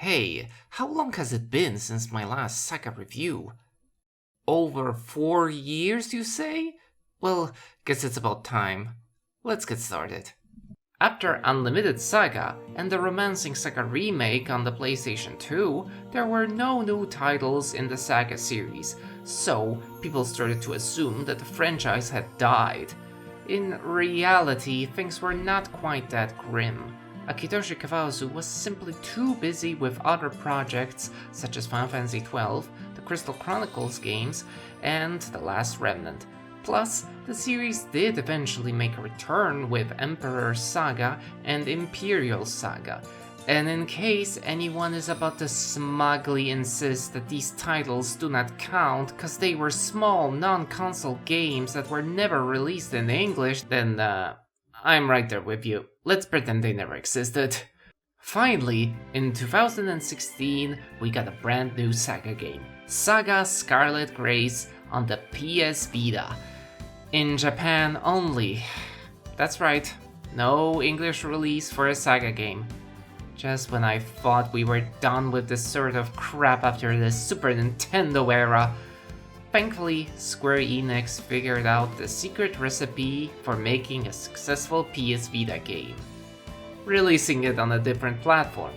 Hey, how long has it been since my last SaGa review? Over 4 years, you say? Well, guess it's about time. Let's get started. After Unlimited SaGa and the Romancing SaGa remake on the PlayStation 2, there were no new titles in the SaGa series, so people started to assume that the franchise had died. In reality, things were not quite that grim. Akitoshi Kawazu was simply too busy with other projects such as Final Fantasy XII, the Crystal Chronicles games, and The Last Remnant. Plus, the series did eventually make a return with Emperor SaGa and Imperial SaGa. And in case anyone is about to smugly insist that these titles do not count cause they were small non-console games that were never released in English, then I'm right there with you. Let's pretend they never existed. Finally, in 2016, we got a brand new SaGa game, SaGa Scarlet Grace on the PS Vita. In Japan only. That's right, no English release for a SaGa game. Just when I thought we were done with this sort of crap after the Super Nintendo era. Thankfully, Square Enix figured out the secret recipe for making a successful PS Vita game, releasing it on a different platform.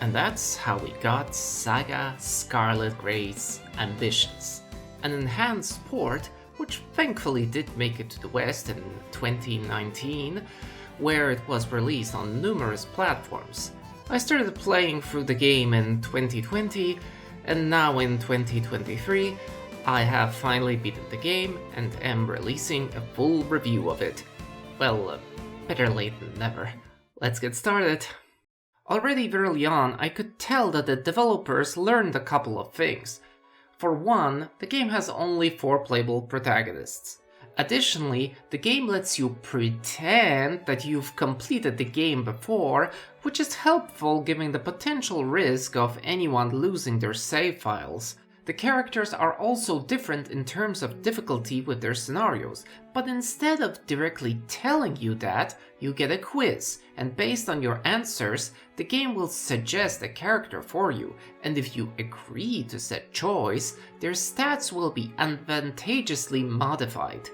And that's how we got SaGa Scarlet Grace Ambitions, an enhanced port which thankfully did make it to the West in 2019, where it was released on numerous platforms. I started playing through the game in 2020, and now in 2023, I have finally beaten the game and am releasing a full review of it. Well, better late than never. Let's get started. Already early on, I could tell that the developers learned a couple of things. For one, the game has only 4 playable protagonists. Additionally, the game lets you pretend that you've completed the game before, which is helpful given the potential risk of anyone losing their save files. The characters are also different in terms of difficulty with their scenarios, but instead of directly telling you that, you get a quiz, and based on your answers, the game will suggest a character for you, and if you agree to said choice, their stats will be advantageously modified.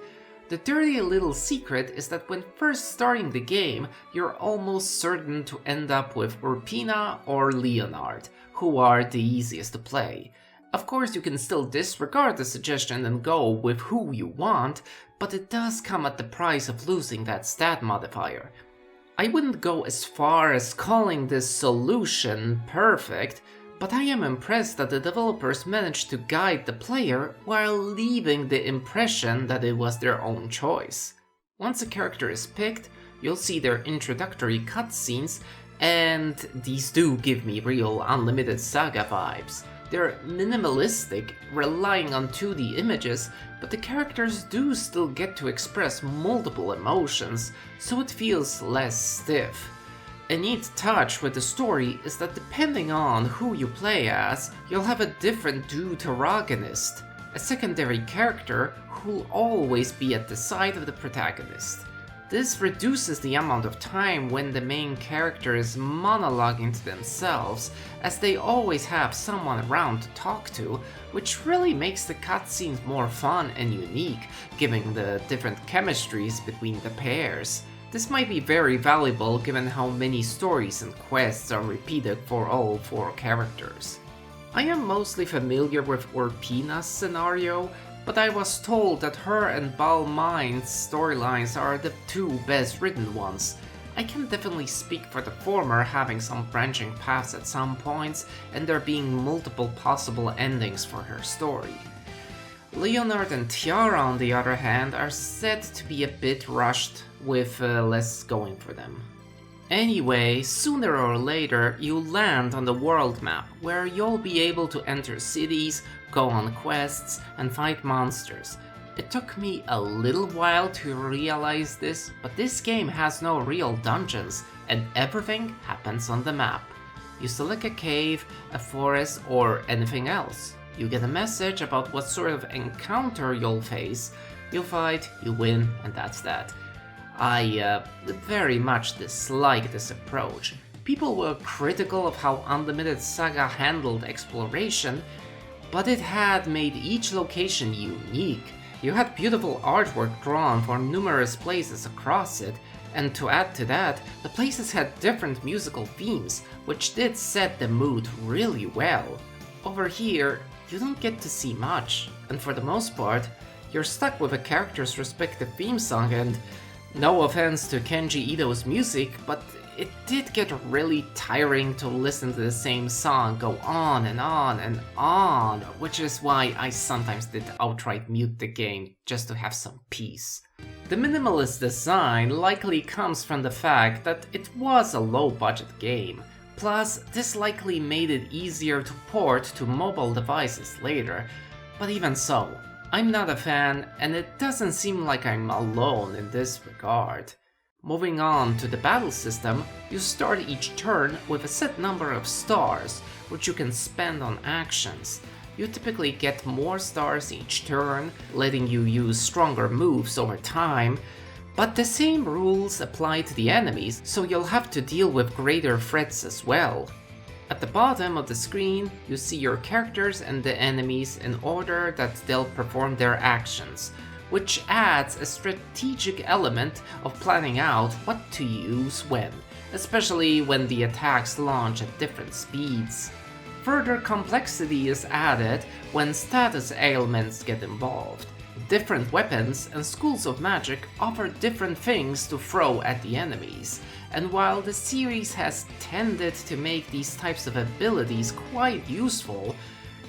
The dirty little secret is that when first starting the game, you're almost certain to end up with Urpina or Leonard, who are the easiest to play. Of course, you can still disregard the suggestion and go with who you want, but it does come at the price of losing that stat modifier. I wouldn't go as far as calling this solution perfect, but I am impressed that the developers managed to guide the player while leaving the impression that it was their own choice. Once a character is picked, you'll see their introductory cutscenes, and these do give me real Unlimited SaGa vibes. They're minimalistic, relying on 2D images, but the characters do still get to express multiple emotions, so it feels less stiff. A neat touch with the story is that depending on who you play as, you'll have a different deuteragonist, a secondary character who'll always be at the side of the protagonist. This reduces the amount of time when the main character is monologuing to themselves, as they always have someone around to talk to, which really makes the cutscenes more fun and unique, given the different chemistries between the pairs. This might be very valuable given how many stories and quests are repeated for all 4 characters. I am mostly familiar with Urpina's scenario, but I was told that her and Balmain's storylines are the 2 best written ones. I can definitely speak for the former having some branching paths at some points and there being multiple possible endings for her story. Leonard and Tiara, on the other hand, are said to be a bit rushed with less going for them. Anyway, sooner or later you'll land on the world map, where you'll be able to enter cities, go on quests, and fight monsters. It took me a little while to realize this, but this game has no real dungeons, and everything happens on the map. You select a cave, a forest, or anything else. You get a message about what sort of encounter you'll face, you fight, you win, and that's that. I very much dislike this approach. People were critical of how Unlimited Saga handled exploration, but it had made each location unique. You had beautiful artwork drawn for numerous places across it, and to add to that, the places had different musical themes, which did set the mood really well. Over here, you don't get to see much, and for the most part, you're stuck with a character's respective theme song, and no offense to Kenji Ito's music, but it did get really tiring to listen to the same song go on and on and on, which is why I sometimes did outright mute the game just to have some peace. The minimalist design likely comes from the fact that it was a low-budget game. Plus, this likely made it easier to port to mobile devices later, but even so, I'm not a fan, and it doesn't seem like I'm alone in this regard. Moving on to the battle system, you start each turn with a set number of stars, which you can spend on actions. You typically get more stars each turn, letting you use stronger moves over time, but the same rules apply to the enemies, so you'll have to deal with greater threats as well. At the bottom of the screen, you see your characters and the enemies in order that they'll perform their actions, which adds a strategic element of planning out what to use when, especially when the attacks launch at different speeds. Further complexity is added when status ailments get involved. Different weapons and schools of magic offer different things to throw at the enemies, and while the series has tended to make these types of abilities quite useful,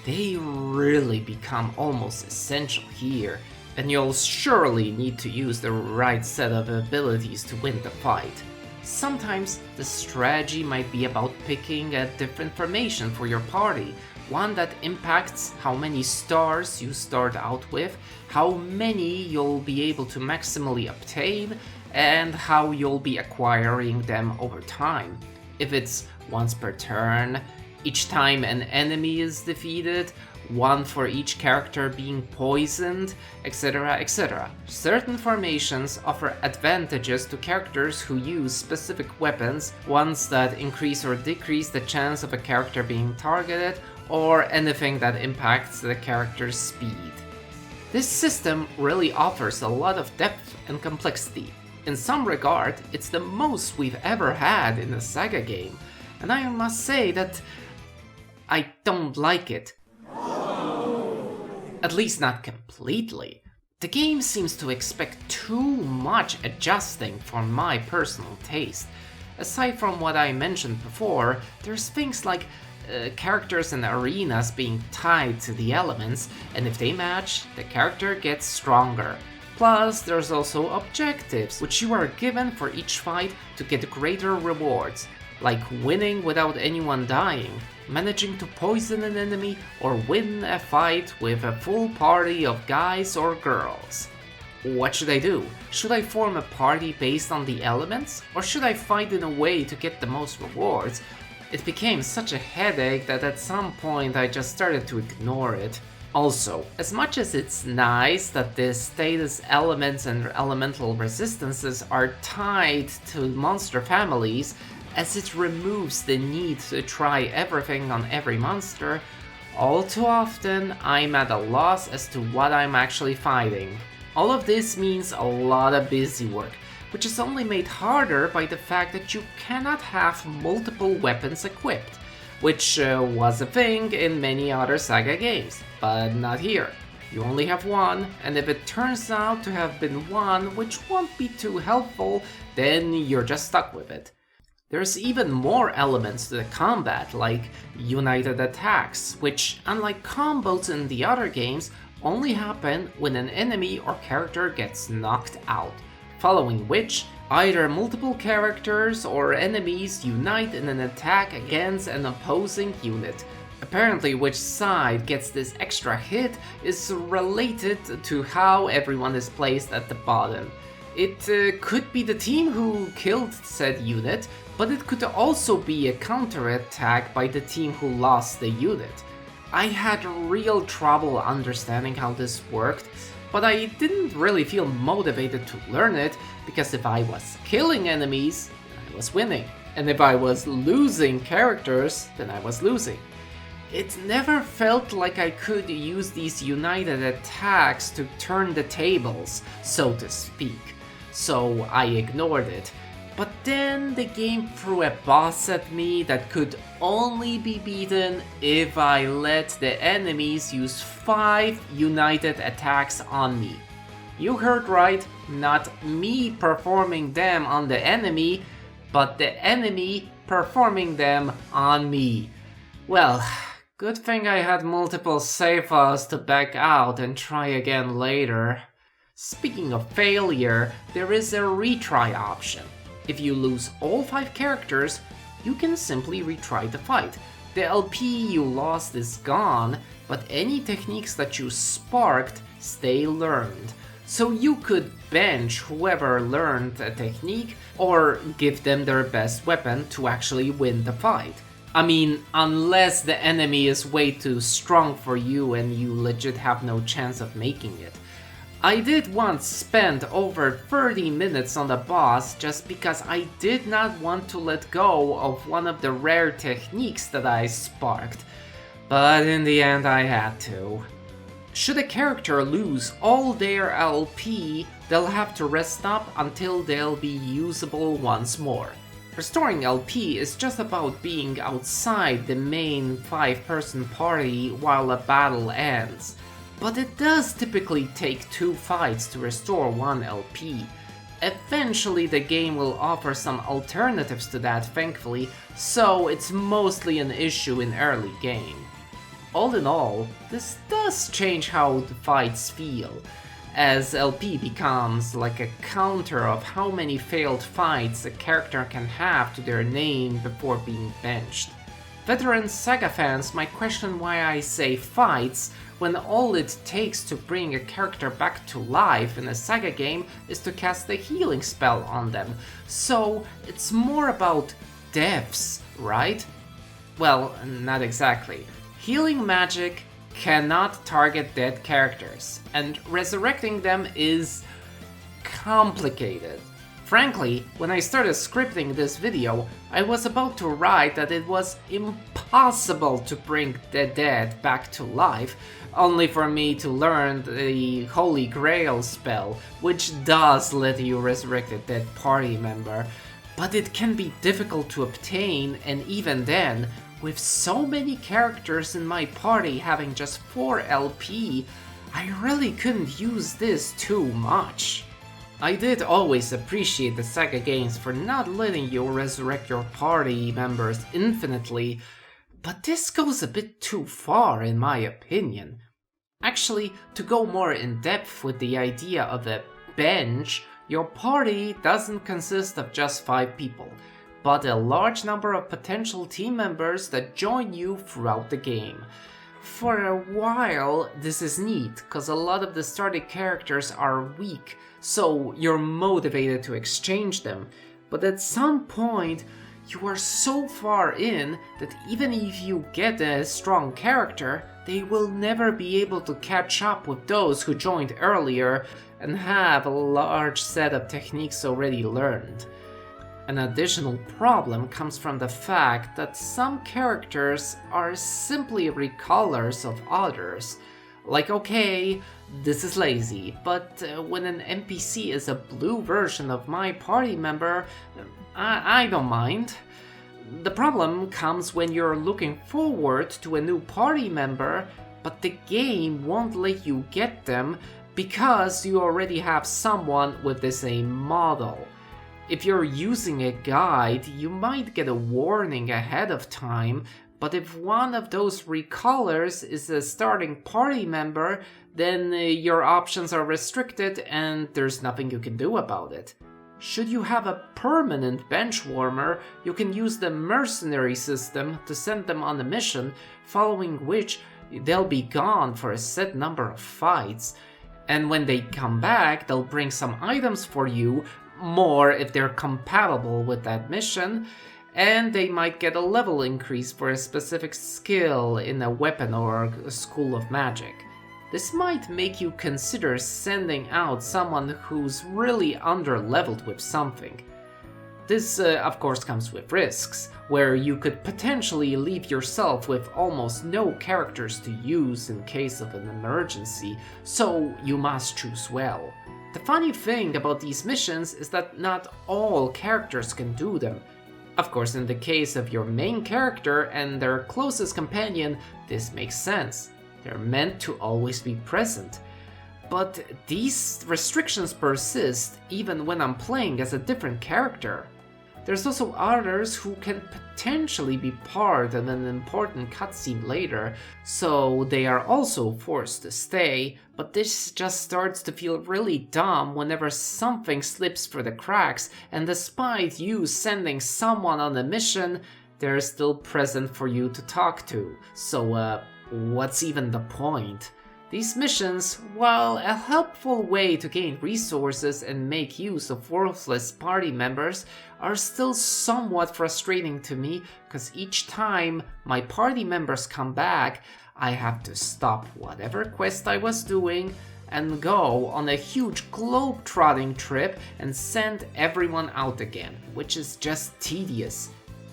they really become almost essential here, and you'll surely need to use the right set of abilities to win the fight. Sometimes the strategy might be about picking a different formation for your party, one that impacts how many stars you start out with, how many you'll be able to maximally obtain, and how you'll be acquiring them over time. If it's once per turn, each time an enemy is defeated, one for each character being poisoned, etc, etc. Certain formations offer advantages to characters who use specific weapons, ones that increase or decrease the chance of a character being targeted, or anything that impacts the character's speed. This system really offers a lot of depth and complexity. In some regard, it's the most we've ever had in a SaGa game, and I must say that I don't like it. At least not completely. The game seems to expect too much adjusting for my personal taste. Aside from what I mentioned before, there's things like characters and arenas being tied to the elements, and if they match, the character gets stronger. Plus, there's also objectives, which you are given for each fight to get greater rewards, like winning without anyone dying, managing to poison an enemy, or win a fight with a full party of guys or girls. What should I do? Should I form a party based on the elements, or should I fight in a way to get the most rewards? It became such a headache that at some point I just started to ignore it. Also, as much as it's nice that the status elements and elemental resistances are tied to monster families, as it removes the need to try everything on every monster, all too often I'm at a loss as to what I'm actually fighting. All of this means a lot of busy work, which is only made harder by the fact that you cannot have multiple weapons equipped, which was a thing in many other SaGa games, but not here. You only have one, and if it turns out to have been one which won't be too helpful, then you're just stuck with it. There's even more elements to the combat, like united attacks, which, unlike combos in the other games, only happen when an enemy or character gets knocked out, following which either multiple characters or enemies unite in an attack against an opposing unit. Apparently, which side gets this extra hit is related to how everyone is placed at the bottom. It could be the team who killed said unit, but it could also be a counterattack by the team who lost the unit. I had real trouble understanding how this worked, but I didn't really feel motivated to learn it, because if I was killing enemies, I was winning. And if I was losing characters, then I was losing. It never felt like I could use these united attacks to turn the tables, so to speak, so I ignored it. But then the game threw a boss at me that could only be beaten if I let the enemies use 5 united attacks on me. You heard right, not me performing them on the enemy, but the enemy performing them on me. Well, good thing I had multiple save files to back out and try again later. Speaking of failure, there is a retry option. If you lose all 5 characters, you can simply retry the fight. The LP you lost is gone, but any techniques that you sparked stay learned. So you could bench whoever learned a technique or give them their best weapon to actually win the fight. I mean, unless the enemy is way too strong for you and you legit have no chance of making it. I did once spend over 30 minutes on the boss just because I did not want to let go of one of the rare techniques that I sparked, but in the end I had to. Should a character lose all their LP, they'll have to rest up until they'll be usable once more. Restoring LP is just about being outside the main 5-person party while a battle ends. But it does typically take 2 fights to restore 1 LP. Eventually the game will offer some alternatives to that, thankfully, so it's mostly an issue in early game. All in all, this does change how the fights feel, as LP becomes like a counter of how many failed fights a character can have to their name before being benched. Veteran SaGa fans might question why I say fights when all it takes to bring a character back to life in a SaGa game is to cast a healing spell on them, so it's more about deaths, right? Well, not exactly. Healing magic cannot target dead characters, and resurrecting them is complicated. Frankly, when I started scripting this video, I was about to write that it was impossible to bring the dead back to life, only for me to learn the Holy Grail spell, which does let you resurrect a dead party member, but it can be difficult to obtain, and even then, with so many characters in my party having just 4 LP, I really couldn't use this too much. I did always appreciate the SaGa games for not letting you resurrect your party members infinitely, but this goes a bit too far in my opinion. Actually, to go more in depth with the idea of a bench, your party doesn't consist of just 5 people, but a large number of potential team members that join you throughout the game. For a while, this is neat, cause a lot of the starting characters are weak, so you're motivated to exchange them, but at some point, you are so far in that even if you get a strong character, they will never be able to catch up with those who joined earlier and have a large set of techniques already learned. An additional problem comes from the fact that some characters are simply recolors of others. Like, okay, this is lazy, but when an NPC is a blue version of my party member, I don't mind. The problem comes when you're looking forward to a new party member, but the game won't let you get them because you already have someone with the same model. If you're using a guide, you might get a warning ahead of time, but if one of those recolors is a starting party member, then your options are restricted and there's nothing you can do about it. Should you have a permanent bench warmer, you can use the mercenary system to send them on a mission, following which they'll be gone for a set number of fights. And when they come back, they'll bring some items for you, more if they're compatible with that mission, and they might get a level increase for a specific skill in a weapon or a school of magic. This might make you consider sending out someone who's really under-leveled with something. This, of course, comes with risks, where you could potentially leave yourself with almost no characters to use in case of an emergency, so you must choose well. The funny thing about these missions is that not all characters can do them. Of course, in the case of your main character and their closest companion, this makes sense. They're meant to always be present. But these restrictions persist even when I'm playing as a different character. There's also others who can potentially be part of an important cutscene later, so they are also forced to stay, but this just starts to feel really dumb whenever something slips through the cracks, and despite you sending someone on a mission, they're still present for you to talk to. So, what's even the point? These missions, while a helpful way to gain resources and make use of worthless party members, are still somewhat frustrating to me, because each time my party members come back, I have to stop whatever quest I was doing and go on a huge globe-trotting trip and send everyone out again, which is just tedious.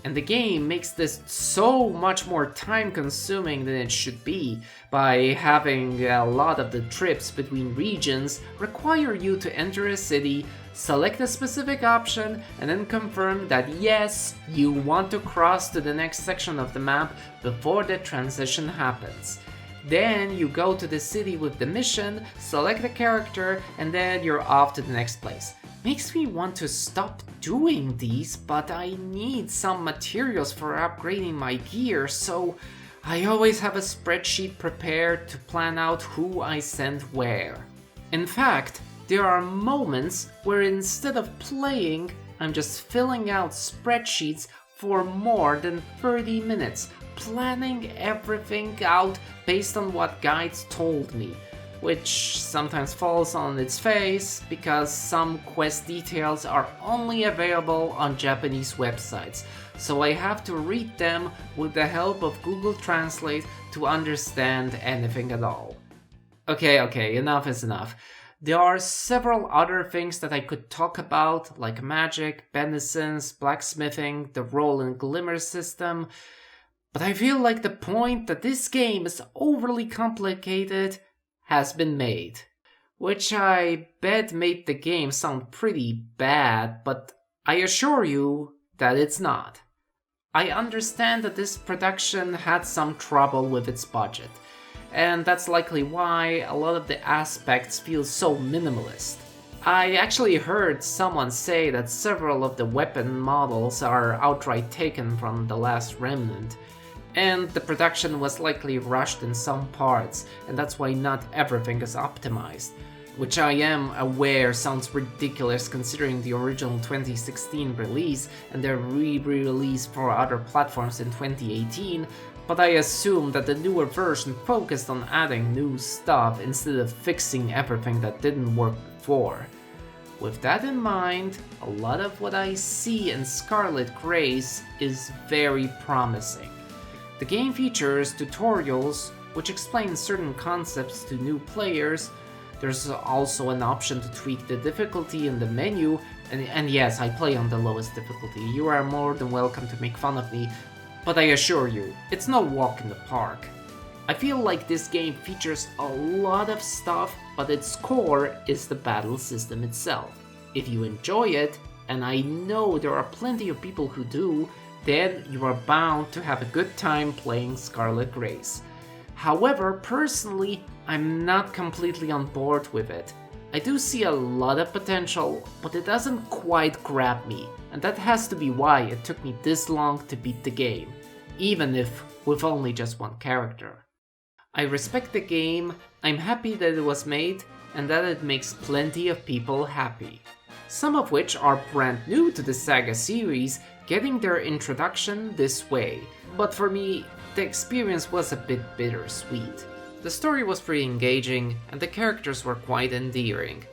And the game makes this so much more time-consuming than it should be, by having a lot of the trips between regions require you to enter a city, select a specific option, and then confirm that yes, you want to cross to the next section of the map before the transition happens. Then you go to the city with the mission, select a character, and then you're off to the next place. Makes me want to stop doing these, but I need some materials for upgrading my gear, so I always have a spreadsheet prepared to plan out who I send where. In fact, there are moments where instead of playing, I'm just filling out spreadsheets for more than 30 minutes, planning everything out based on what guides told me, which sometimes falls on its face because some quest details are only available on Japanese websites, so I have to read them with the help of Google Translate to understand anything at all. Okay, enough is enough. There are several other things that I could talk about, like magic, benizens, blacksmithing, the roll and glimmer system, but I feel like the point that this game is overly complicated has been made, which I bet made the game sound pretty bad, but I assure you that it's not. I understand that this production had some trouble with its budget, and that's likely why a lot of the aspects feel so minimalist. I actually heard someone say that several of the weapon models are outright taken from The Last Remnant, and the production was likely rushed in some parts, and that's why not everything is optimized. Which I am aware sounds ridiculous considering the original 2016 release and their re-release for other platforms in 2018, but I assume that the newer version focused on adding new stuff instead of fixing everything that didn't work before. With that in mind, a lot of what I see in Scarlet Grace is very promising. The game features tutorials which explain certain concepts to new players. There's also an option to tweak the difficulty in the menu, and yes, I play on the lowest difficulty. You are more than welcome to make fun of me, but I assure you, it's no walk in the park. I feel like this game features a lot of stuff, but its core is the battle system itself. If you enjoy it, and I know there are plenty of people who do, then you are bound to have a good time playing Scarlet Grace. However, personally, I'm not completely on board with it. I do see a lot of potential, but it doesn't quite grab me, and that has to be why it took me this long to beat the game, even if with only just one character. I respect the game, I'm happy that it was made, and that it makes plenty of people happy. Some of which are brand new to the SaGa series, getting their introduction this way, but for me, the experience was a bit bittersweet. The story was pretty engaging, and the characters were quite endearing,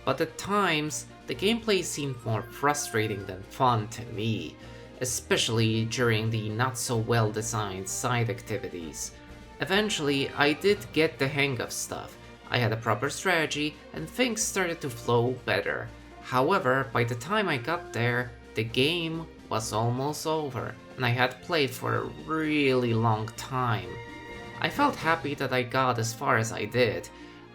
but at times, the gameplay seemed more frustrating than fun to me, especially during the not so well designed side activities. Eventually, I did get the hang of stuff. I had a proper strategy, and things started to flow better. However, by the time I got there, The game was almost over, and I had played for a really long time. I felt happy that I got as far as I did.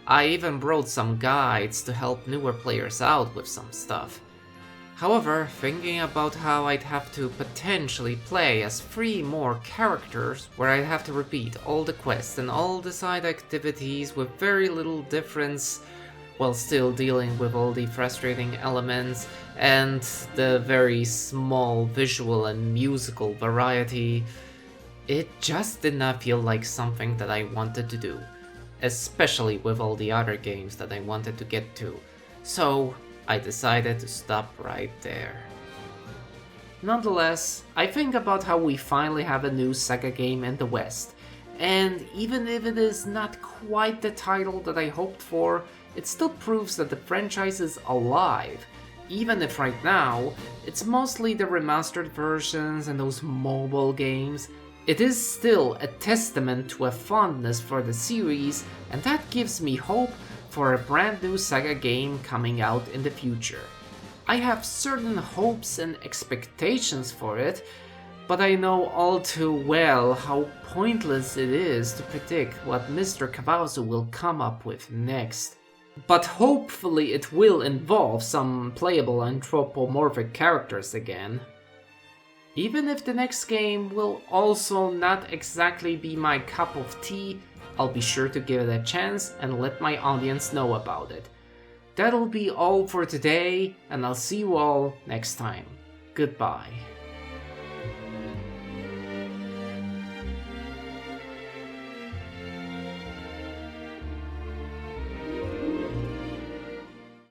I even wrote some guides to help newer players out with some stuff. However, thinking about how I'd have to potentially play as 3 more characters, where I'd have to repeat all the quests and all the side activities with very little difference, while still dealing with all the frustrating elements and the very small visual and musical variety, it just did not feel like something that I wanted to do, especially with all the other games that I wanted to get to. So I decided to stop right there. Nonetheless, I think about how we finally have a new SaGa game in the West, and even if it is not quite the title that I hoped for, it still proves that the franchise is alive, even if right now it's mostly the remastered versions and those mobile games. It is still a testament to a fondness for the series, and that gives me hope for a brand new SaGa game coming out in the future. I have certain hopes and expectations for it, but I know all too well how pointless it is to predict what Mr. Cavazzo will come up with next. But hopefully it will involve some playable anthropomorphic characters again. Even if the next game will also not exactly be my cup of tea, I'll be sure to give it a chance and let my audience know about it. That'll be all for today, and I'll see you all next time. Goodbye.